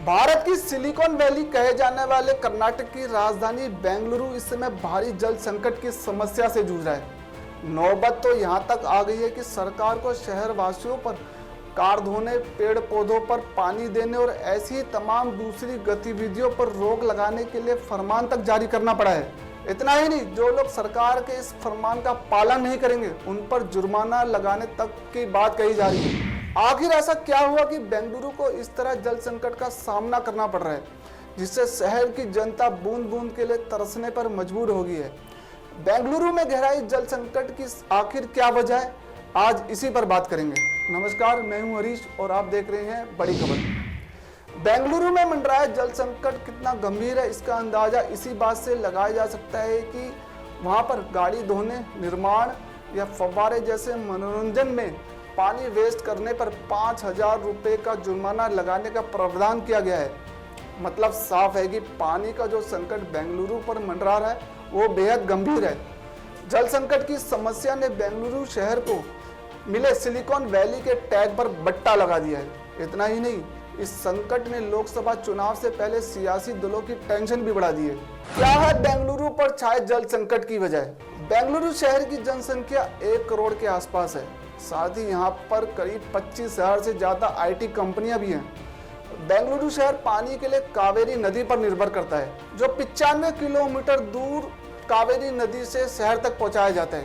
भारत की silicon valley कहे जाने वाले कर्नाटक की राजधानी बेंगलुरु इस समय भारी जल संकट की समस्या से जूझ रहा है। नौबत तो यहां तक आ गई है कि सरकार को शहर वासियों पर कार धोने, पेड़ पौधों पर पानी देने और ऐसी ही तमाम दूसरी गतिविधियों पर रोक लगाने के लिए फरमान तक जारी करना पड़ा है। इतना ही नहीं, जो लोग सरकार के इस फरमान का पालन नहीं करेंगे उन पर जुर्माना लगाने तक की बात कही जा रही है। आखिर ऐसा क्या हुआ कि बेंगलुरु को इस तरह जल संकट का सामना करना पड़ रहा है, जिससे शहर की जनता बूंद बूंद के लिए तरसने पर मजबूर हो गई है। बेंगलुरु में गहराई जल संकट की आखिर क्या वजह है, आज इसी पर बात करेंगे। नमस्कार, मैं हूं हरीश और आप देख रहे हैं बड़ी खबर। बेंगलुरु में मंडराया जल संकट कितना गंभीर है, इसका अंदाजा इसी बात से लगाया जा सकता है कि वहां पर गाड़ी धोने, निर्माण या फव्वारे जैसे मनोरंजन में पानी वेस्ट करने पर 5,000 रुपये का जुर्माना लगाने का प्रावधान किया गया है। मतलब साफ है कि पानी का जो संकट बेंगलुरु पर मंडरा रहा है वो बेहद गंभीर है। जल संकट की समस्या ने बेंगलुरु शहर को मिले सिलिकॉन वैली के टैग पर बट्टा लगा दिया है। इतना ही नहीं, इस संकट ने लोकसभा चुनाव से पहले सियासी दलों की टेंशन भी बढ़ा दी है। क्या है बेंगलुरु पर छाए जल संकट की वजह? बेंगलुरु शहर की जनसंख्या 1 करोड़ के आसपास है। साथ ही यहाँ पर करीब 25,000 से ज्यादा आईटी कंपनियां भी हैं। बेंगलुरु शहर पानी के लिए कावेरी नदी पर निर्भर करता है, जो 95 किलोमीटर दूर कावेरी नदी से शहर तक पहुंचाया जाता है।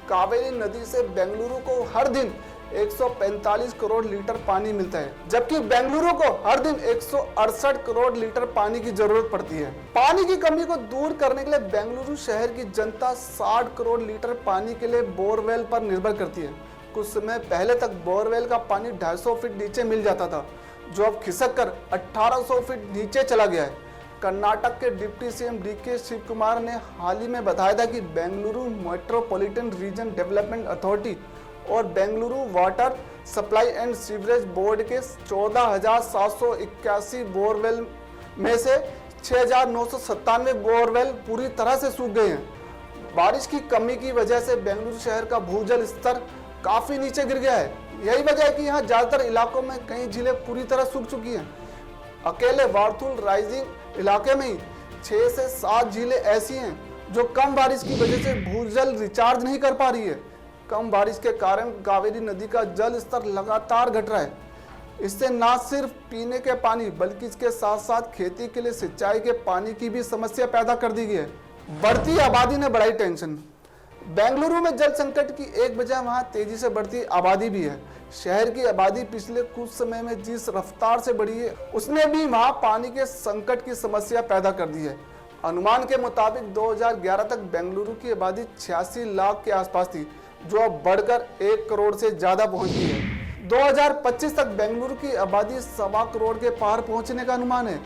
कावेरी नदी से बेंगलुरु को हर दिन 145 करोड़ लीटर पानी मिलता है, जबकि बेंगलुरु को हर दिन 168 करोड़ लीटर पानी की जरूरत पड़ती है। पानी की कमी को दूर करने के लिए बेंगलुरु शहर की जनता 60 करोड़ लीटर पानी के लिए बोरवेल पर निर्भर करती है। कुछ समय पहले तक बोरवेल का पानी 250 फीट नीचे मिल जाता था, जो अब खिसक कर 1800 फीट नीचे चला गया है। कर्नाटक के deputy CM D K Shivakumar ने हाल ही में बताया था कि Bengaluru metropolitan region development authority और Bengaluru water supply and sewerage board के 14,781 बोरवेल में से 6,997 बोरवेल पूरी तरह से सूख गए हैं। बारिश की कमी की वजह से बेंगलुरु शहर का भूजल स्तर काफी नीचे गिर गया है। यही वजह है कि यहाँ ज्यादातर इलाकों में कई झीलें पूरी तरह सूख चुकी हैं। अकेले वार्थुल राइजिंग इलाके में ही 6 से 7 झीलें ऐसी हैं जो कम बारिश की वजह से भूजल रिचार्ज नहीं कर पा रही है। कम बारिश के कारण कावेरी नदी का जल स्तर लगातार घट रहा है। इससे न सिर्फ पीने के पानी बल्कि इसके साथ साथ खेती के लिए सिंचाई के पानी की भी समस्या पैदा कर दी गई है। बढ़ती आबादी ने बढ़ाई टेंशन। बेंगलुरु में जल संकट की एक वजह वहां तेजी से बढ़ती आबादी भी है। शहर की आबादी पिछले कुछ समय में जिस रफ्तार से बढ़ी है, उसने भी वहां पानी के संकट की समस्या पैदा कर दी है। अनुमान के मुताबिक 2011 तक बेंगलुरु की आबादी 86 लाख के आसपास थी, जो अब बढ़कर 1 करोड़ से ज्यादा पहुंच गई है। 2025 तक बेंगलुरु की आबादी 1.25 करोड़ के पार पहुंचने का अनुमान है।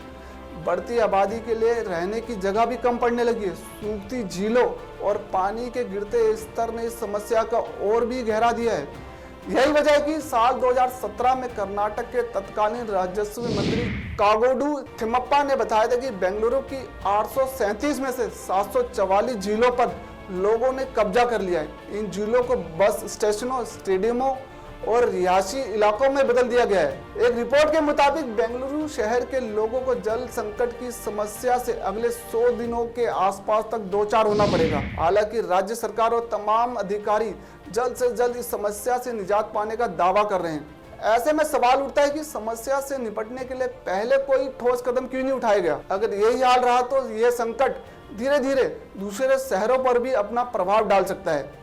बढ़ती आबादी के लिए रहने की जगह भी कम पड़ने लगी है। सूखती झीलों और पानी के गिरते स्तर ने इस समस्या का और भी गहरा दिया है। यही वजह है कि साल 2017 में कर्नाटक के तत्कालीन राजस्व मंत्री कागोडू थिम्मप्पा ने बताया था कि बेंगलुरु की 837 में से 744 झीलों पर लोगों ने कब्जा कर लिया है। इन झीलों को बस स्टेशनों, स्टेडियमों और रिहायशी इलाकों में बदल दिया गया है। एक रिपोर्ट के मुताबिक बेंगलुरु शहर के लोगों को जल संकट की समस्या से अगले 100 दिनों के आसपास तक दो चार होना पड़ेगा। हालांकि राज्य सरकार और तमाम अधिकारी जल्द से जल्द इस समस्या से निजात पाने का दावा कर रहे हैं। ऐसे में सवाल उठता है कि समस्या से निपटने के लिए पहले कोई ठोस कदम क्यों नहीं उठाया गया? अगर यही हाल रहा तो यह संकट धीरे धीरे दूसरे शहरों पर भी अपना प्रभाव डाल सकता है।